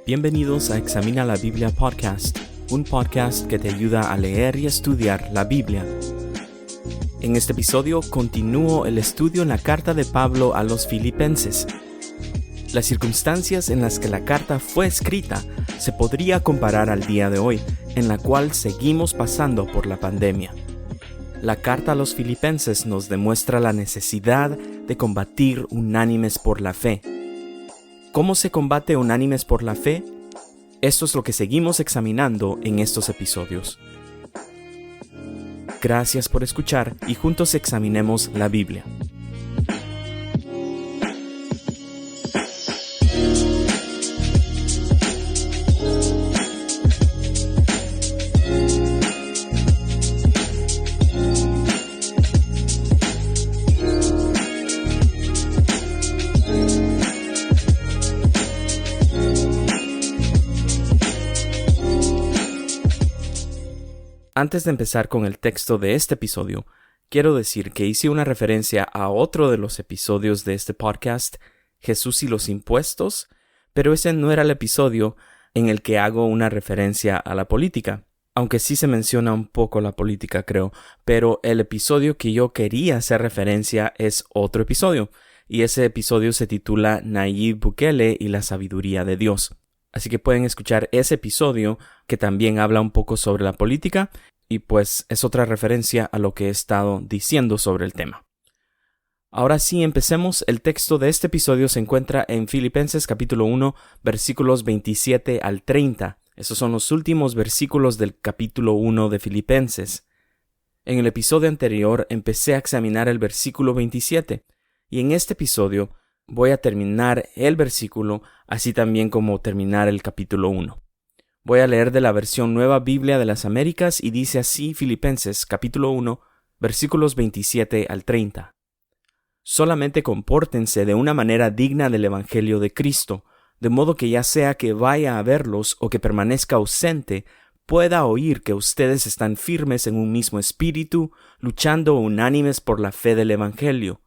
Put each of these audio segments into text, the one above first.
Bienvenidos a Examina la Biblia Podcast, un podcast que te ayuda a leer y estudiar la Biblia. En este episodio continúo el estudio en la carta de Pablo a los Filipenses. Las circunstancias en las que la carta fue escrita se podría comparar al día de hoy, en la cual seguimos pasando por la pandemia. La carta a los Filipenses nos demuestra la necesidad de combatir unánimes por la fe. ¿Cómo se combate unánimes por la fe? Esto es lo que seguimos examinando en estos episodios. Gracias por escuchar y juntos examinemos la Biblia. Antes de empezar con el texto de este episodio, quiero decir que hice una referencia a otro de los episodios de este podcast, Jesús y los impuestos, pero ese no era el episodio en el que hago una referencia a la política, aunque sí se menciona un poco la política, creo, pero el episodio que yo quería hacer referencia es otro episodio, y ese episodio se titula Nayib Bukele y la sabiduría de Dios. Así que pueden escuchar ese episodio que también habla un poco sobre la política y pues es otra referencia a lo que he estado diciendo sobre el tema. Ahora sí, empecemos. El texto de este episodio se encuentra en Filipenses capítulo 1, versículos 27 al 30. Esos son los últimos versículos del capítulo 1 de Filipenses. En el episodio anterior empecé a examinar el versículo 27 y en este episodio voy a terminar el versículo, así también como terminar el capítulo 1. Voy a leer de la versión Nueva Biblia de las Américas y dice así Filipenses capítulo 1, versículos 27 al 30. Solamente compórtense de una manera digna del Evangelio de Cristo, de modo que ya sea que vaya a verlos o que permanezca ausente, pueda oír que ustedes están firmes en un mismo espíritu, luchando unánimes por la fe del Evangelio.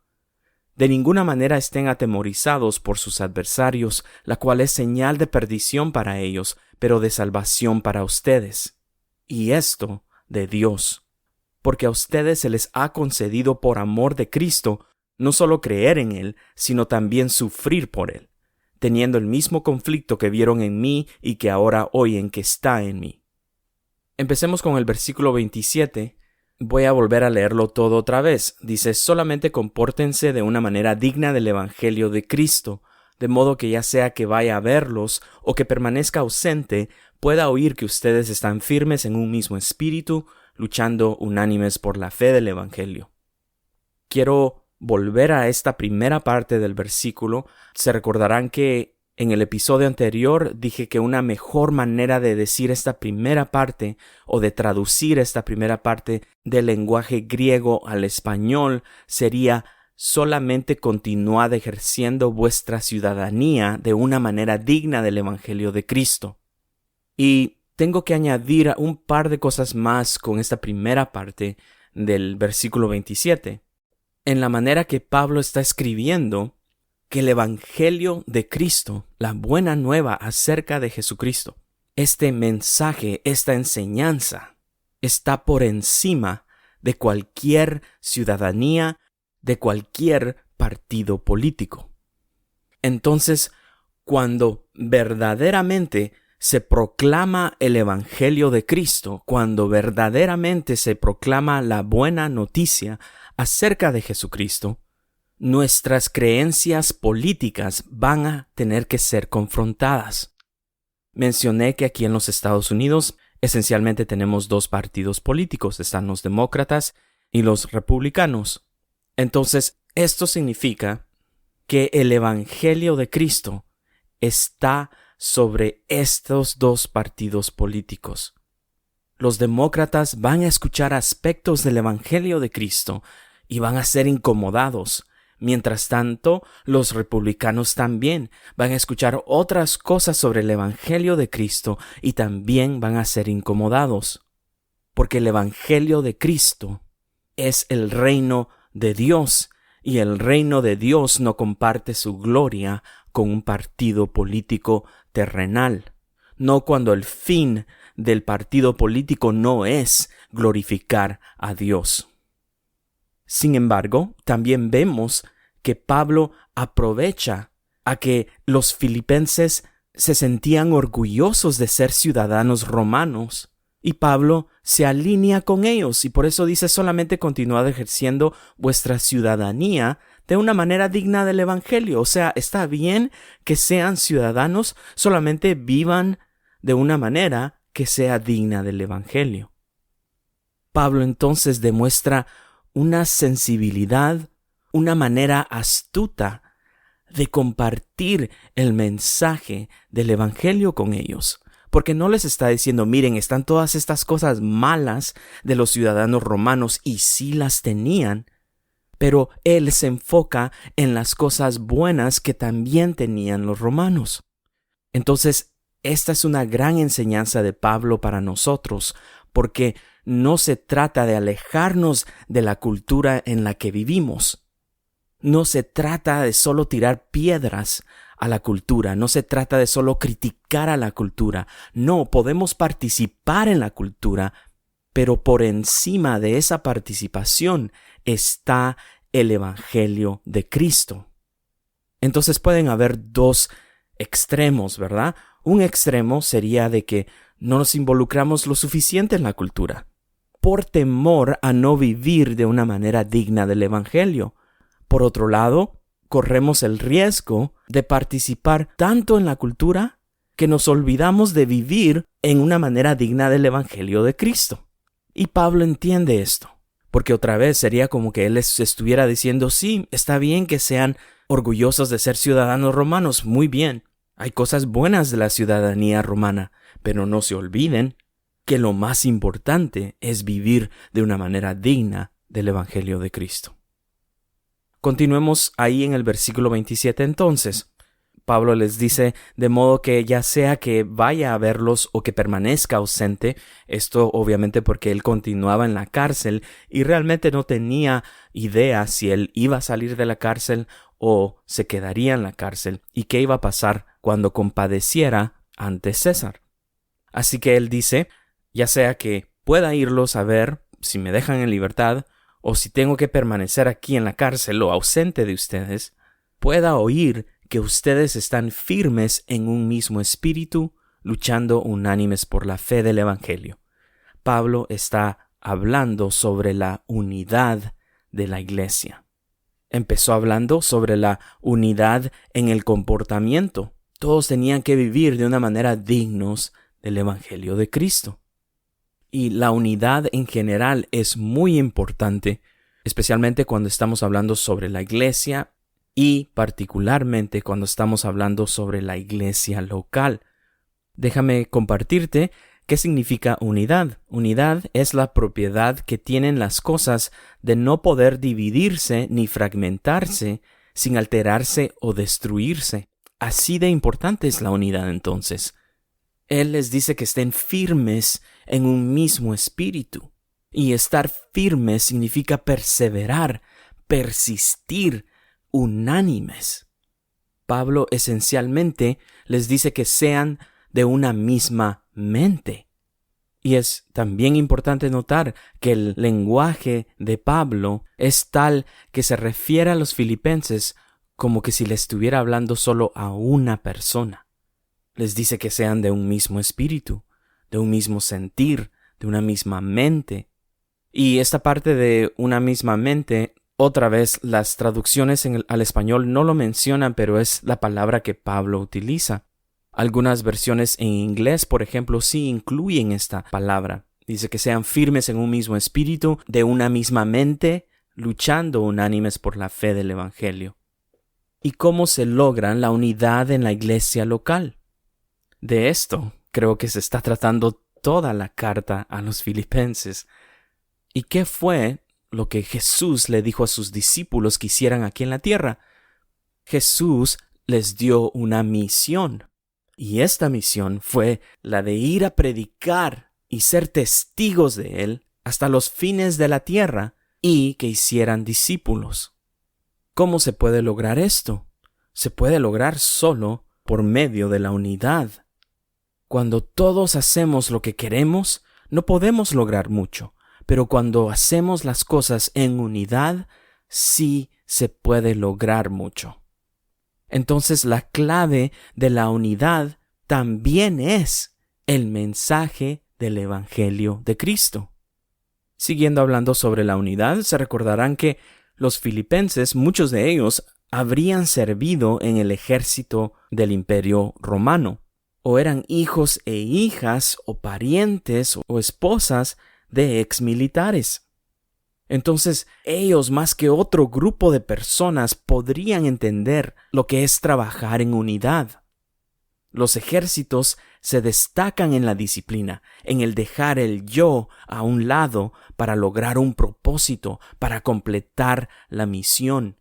De ninguna manera estén atemorizados por sus adversarios, la cual es señal de perdición para ellos, pero de salvación para ustedes. Y esto de Dios, porque a ustedes se les ha concedido por amor de Cristo, no solo creer en Él, sino también sufrir por Él, teniendo el mismo conflicto que vieron en mí y que ahora oyen que está en mí. Empecemos con el versículo 27. Voy a volver a leerlo todo otra vez. Dice, solamente compórtense de una manera digna del Evangelio de Cristo, de modo que ya sea que vaya a verlos o que permanezca ausente, pueda oír que ustedes están firmes en un mismo espíritu, luchando unánimes por la fe del Evangelio. Quiero volver a esta primera parte del versículo. Se recordarán que en el episodio anterior dije que una mejor manera de decir esta primera parte o de traducir esta primera parte del lenguaje griego al español sería solamente continuad ejerciendo vuestra ciudadanía de una manera digna del Evangelio de Cristo. Y tengo que añadir un par de cosas más con esta primera parte del versículo 27. En la manera que Pablo está escribiendo, que el Evangelio de Cristo, la buena nueva acerca de Jesucristo, este mensaje, esta enseñanza, está por encima de cualquier ciudadanía, de cualquier partido político. Entonces, cuando verdaderamente se proclama el Evangelio de Cristo, cuando verdaderamente se proclama la buena noticia acerca de Jesucristo, nuestras creencias políticas van a tener que ser confrontadas. Mencioné que aquí en los Estados Unidos esencialmente tenemos dos partidos políticos, están los demócratas y los republicanos. Entonces, esto significa que el Evangelio de Cristo está sobre estos dos partidos políticos. Los demócratas van a escuchar aspectos del Evangelio de Cristo y van a ser incomodados. Mientras tanto, los republicanos también van a escuchar otras cosas sobre el Evangelio de Cristo y también van a ser incomodados. Porque el Evangelio de Cristo es el reino de Dios, y el reino de Dios no comparte su gloria con un partido político terrenal. No cuando el fin del partido político no es glorificar a Dios. Sin embargo, también vemos que Pablo aprovecha a que los filipenses se sentían orgullosos de ser ciudadanos romanos, y Pablo se alinea con ellos, y por eso dice: solamente continuad ejerciendo vuestra ciudadanía de una manera digna del Evangelio. O sea, está bien que sean ciudadanos, solamente vivan de una manera que sea digna del Evangelio. Pablo entonces demuestra una sensibilidad, una manera astuta de compartir el mensaje del Evangelio con ellos. Porque no les está diciendo: miren, están todas estas cosas malas de los ciudadanos romanos, y sí las tenían, pero él se enfoca en las cosas buenas que también tenían los romanos. Entonces, esta es una gran enseñanza de Pablo para nosotros, porque no se trata de alejarnos de la cultura en la que vivimos. No se trata de solo tirar piedras a la cultura, no se trata de solo criticar a la cultura. No, podemos participar en la cultura, pero por encima de esa participación está el Evangelio de Cristo. Entonces pueden haber dos extremos, ¿verdad? Un extremo sería de que no nos involucramos lo suficiente en la cultura, por temor a no vivir de una manera digna del Evangelio. Por otro lado, corremos el riesgo de participar tanto en la cultura que nos olvidamos de vivir en una manera digna del Evangelio de Cristo. Y Pablo entiende esto, porque otra vez sería como que él les estuviera diciendo: sí, está bien que sean orgullosos de ser ciudadanos romanos, muy bien. Hay cosas buenas de la ciudadanía romana, pero no se olviden que lo más importante es vivir de una manera digna del Evangelio de Cristo. Continuemos ahí en el versículo 27 entonces. Pablo les dice: de modo que ya sea que vaya a verlos o que permanezca ausente, esto obviamente porque él continuaba en la cárcel y realmente no tenía idea si él iba a salir de la cárcel o se quedaría en la cárcel y qué iba a pasar cuando compadeciera ante César. Así que él dice: ya sea que pueda irlos a ver si me dejan en libertad, o si tengo que permanecer aquí en la cárcel o ausente de ustedes, pueda oír que ustedes están firmes en un mismo espíritu, luchando unánimes por la fe del Evangelio. Pablo está hablando sobre la unidad de la iglesia. Empezó hablando sobre la unidad en el comportamiento. Todos tenían que vivir de una manera dignos del Evangelio de Cristo. Y la unidad en general es muy importante, especialmente cuando estamos hablando sobre la iglesia y particularmente cuando estamos hablando sobre la iglesia local. Déjame compartirte qué significa unidad. Unidad es la propiedad que tienen las cosas de no poder dividirse ni fragmentarse sin alterarse o destruirse. Así de importante es la unidad entonces. Él les dice que estén firmes en un mismo espíritu. Y estar firmes significa perseverar, persistir, unánimes. Pablo esencialmente les dice que sean de una misma mente. Y es también importante notar que el lenguaje de Pablo es tal que se refiere a los filipenses como que si le estuviera hablando solo a una persona. Les dice que sean de un mismo espíritu, de un mismo sentir, de una misma mente. Y esta parte de una misma mente, otra vez las traducciones al español no lo mencionan, pero es la palabra que Pablo utiliza. Algunas versiones en inglés, por ejemplo, sí incluyen esta palabra. Dice que sean firmes en un mismo espíritu, de una misma mente, luchando unánimes por la fe del Evangelio. ¿Y cómo se logra la unidad en la iglesia local? De esto creo que se está tratando toda la carta a los filipenses. ¿Y qué fue lo que Jesús le dijo a sus discípulos que hicieran aquí en la tierra? Jesús les dio una misión. Y esta misión fue la de ir a predicar y ser testigos de Él hasta los fines de la tierra, y que hicieran discípulos. ¿Cómo se puede lograr esto? Se puede lograr solo por medio de la unidad. Cuando todos hacemos lo que queremos, no podemos lograr mucho, pero cuando hacemos las cosas en unidad, sí se puede lograr mucho. Entonces la clave de la unidad también es el mensaje del Evangelio de Cristo. Siguiendo hablando sobre la unidad, se recordarán que los filipenses, muchos de ellos, habrían servido en el ejército del Imperio Romano, o eran hijos e hijas, o parientes, o esposas de exmilitares. Entonces, ellos más que otro grupo de personas podrían entender lo que es trabajar en unidad. Los ejércitos se destacan en la disciplina, en el dejar el yo a un lado para lograr un propósito, para completar la misión.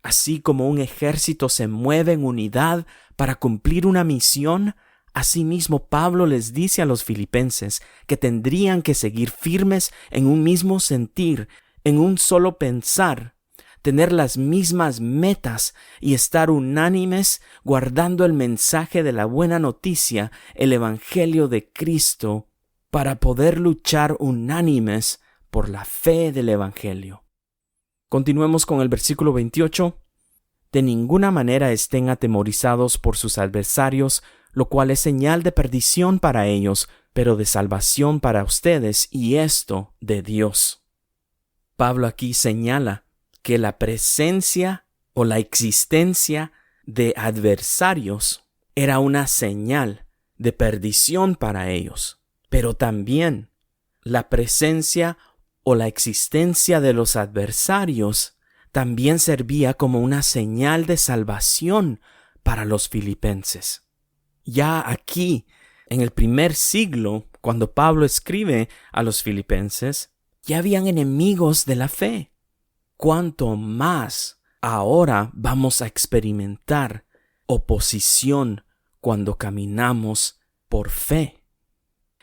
Así como un ejército se mueve en unidad para cumplir una misión, asimismo Pablo les dice a los filipenses que tendrían que seguir firmes en un mismo sentir, en un solo pensar, tener las mismas metas y estar unánimes guardando el mensaje de la buena noticia, el Evangelio de Cristo, para poder luchar unánimes por la fe del Evangelio. Continuemos con el versículo 28. De ninguna manera estén atemorizados por sus adversarios, lo cual es señal de perdición para ellos, pero de salvación para ustedes, y esto de Dios. Pablo aquí señala que la presencia o la existencia de adversarios era una señal de perdición para ellos, pero también la presencia o la existencia de los adversarios también servía como una señal de salvación para los filipenses. Ya aquí, en el primer siglo, cuando Pablo escribe a los filipenses, ya habían enemigos de la fe. ¿Cuánto más ahora vamos a experimentar oposición cuando caminamos por fe?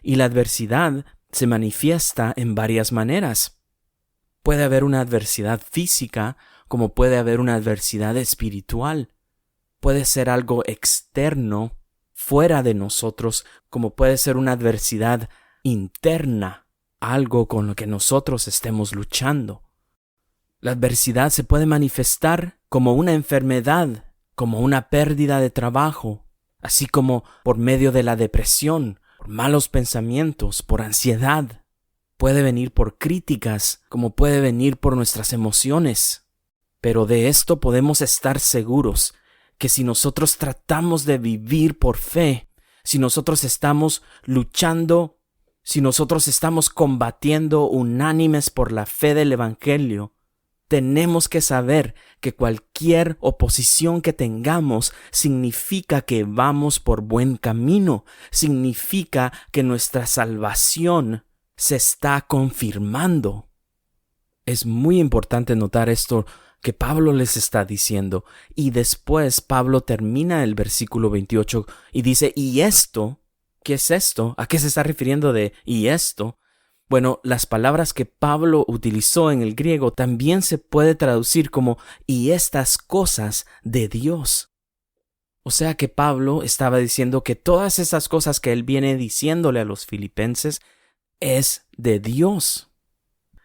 Y la adversidad se manifiesta en varias maneras. Puede haber una adversidad física, como puede haber una adversidad espiritual. Puede ser algo externo, fuera de nosotros, como puede ser una adversidad interna, algo con lo que nosotros estemos luchando. La adversidad se puede manifestar como una enfermedad, como una pérdida de trabajo, así como por medio de la depresión, por malos pensamientos, por ansiedad. Puede venir por críticas, como puede venir por nuestras emociones. Pero de esto podemos estar seguros, que si nosotros tratamos de vivir por fe, si nosotros estamos luchando, si nosotros estamos combatiendo unánimes por la fe del Evangelio, tenemos que saber que cualquier oposición que tengamos significa que vamos por buen camino, significa que nuestra salvación se está confirmando. Es muy importante notar esto que Pablo les está diciendo, y después Pablo termina el versículo 28 y dice, ¿y esto? ¿Qué es esto? ¿A qué se está refiriendo de ¿y esto? Bueno, las palabras que Pablo utilizó en el griego también se puede traducir como «y estas cosas de Dios». O sea que Pablo estaba diciendo que todas esas cosas que él viene diciéndole a los filipenses es de Dios.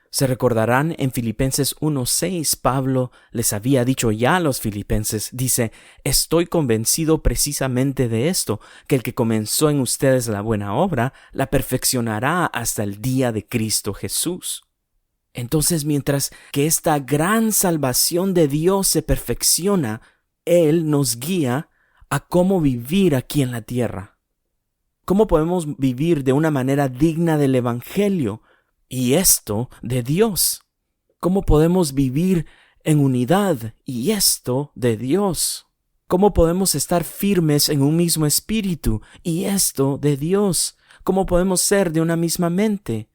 Se recordarán en Filipenses 1:6, Pablo les había dicho ya a los filipenses, dice, estoy convencido precisamente de esto, que el que comenzó en ustedes la buena obra, la perfeccionará hasta el día de Cristo Jesús. Entonces, mientras que esta gran salvación de Dios se perfecciona, Él nos guía a cómo vivir aquí en la tierra. ¿Cómo podemos vivir de una manera digna del Evangelio? Y esto de Dios. ¿Cómo podemos vivir en unidad? Y esto de Dios. ¿Cómo podemos estar firmes en un mismo espíritu? Y esto de Dios. ¿Cómo podemos ser de una misma mente?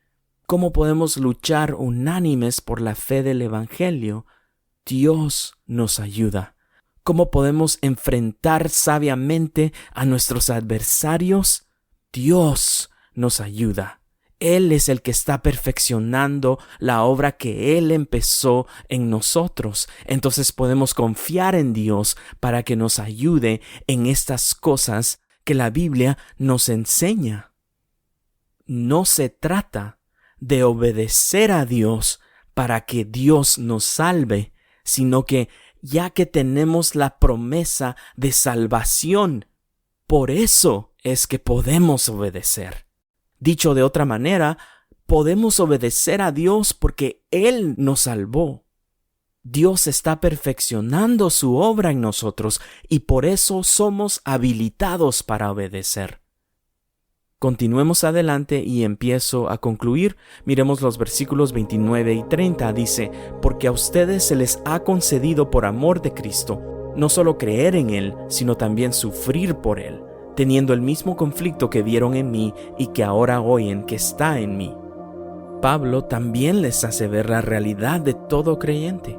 ¿Cómo podemos luchar unánimes por la fe del Evangelio? Dios nos ayuda. ¿Cómo podemos enfrentar sabiamente a nuestros adversarios? Dios nos ayuda. Él es el que está perfeccionando la obra que Él empezó en nosotros. Entonces podemos confiar en Dios para que nos ayude en estas cosas que la Biblia nos enseña. No se trata de obedecer a Dios para que Dios nos salve, sino que ya que tenemos la promesa de salvación, por eso es que podemos obedecer. Dicho de otra manera, podemos obedecer a Dios porque Él nos salvó. Dios está perfeccionando su obra en nosotros y por eso somos habilitados para obedecer. Continuemos adelante y empiezo a concluir. Miremos los versículos 29 y 30. Dice, porque a ustedes se les ha concedido por amor de Cristo, no solo creer en Él, sino también sufrir por Él, teniendo el mismo conflicto que vieron en mí y que ahora oyen que está en mí. Pablo también les hace ver la realidad de todo creyente.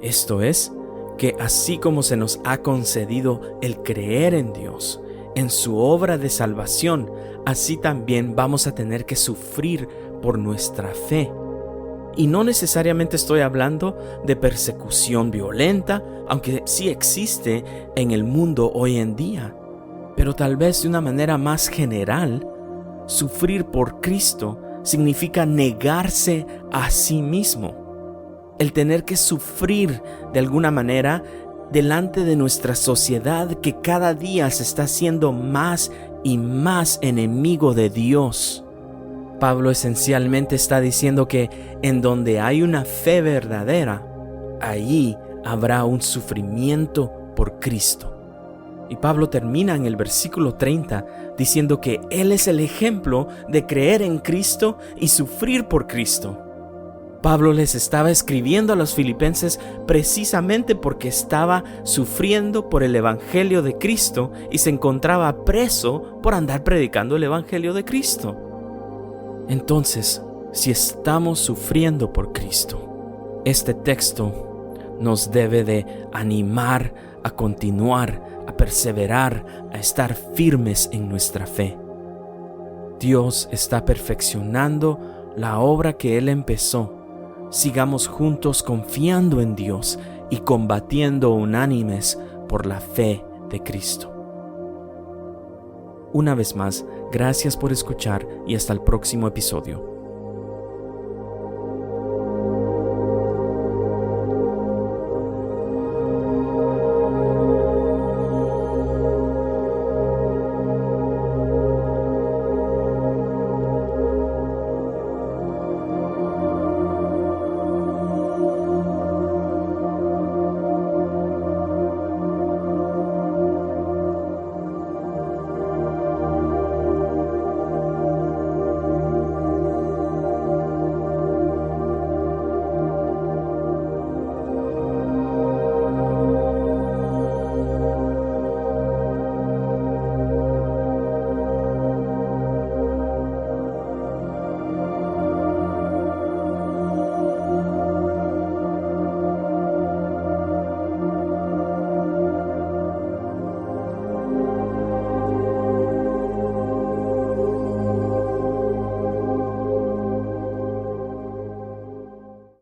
Esto es, que así como se nos ha concedido el creer en Dios, en su obra de salvación, así también vamos a tener que sufrir por nuestra fe. Y no necesariamente estoy hablando de persecución violenta, aunque sí existe en el mundo hoy en día. Pero tal vez de una manera más general, sufrir por Cristo significa negarse a sí mismo. El tener que sufrir de alguna manera delante de nuestra sociedad que cada día se está haciendo más y más enemigo de Dios. Pablo esencialmente está diciendo que en donde hay una fe verdadera, allí habrá un sufrimiento por Cristo. Y Pablo termina en el versículo 30 diciendo que Él es el ejemplo de creer en Cristo y sufrir por Cristo. Pablo les estaba escribiendo a los filipenses precisamente porque estaba sufriendo por el Evangelio de Cristo y se encontraba preso por andar predicando el Evangelio de Cristo. Entonces, si estamos sufriendo por Cristo, este texto nos debe de animar a continuar, a perseverar, a estar firmes en nuestra fe. Dios está perfeccionando la obra que Él empezó. Sigamos juntos confiando en Dios y combatiendo unánimes por la fe de Cristo. Una vez más, gracias por escuchar y hasta el próximo episodio.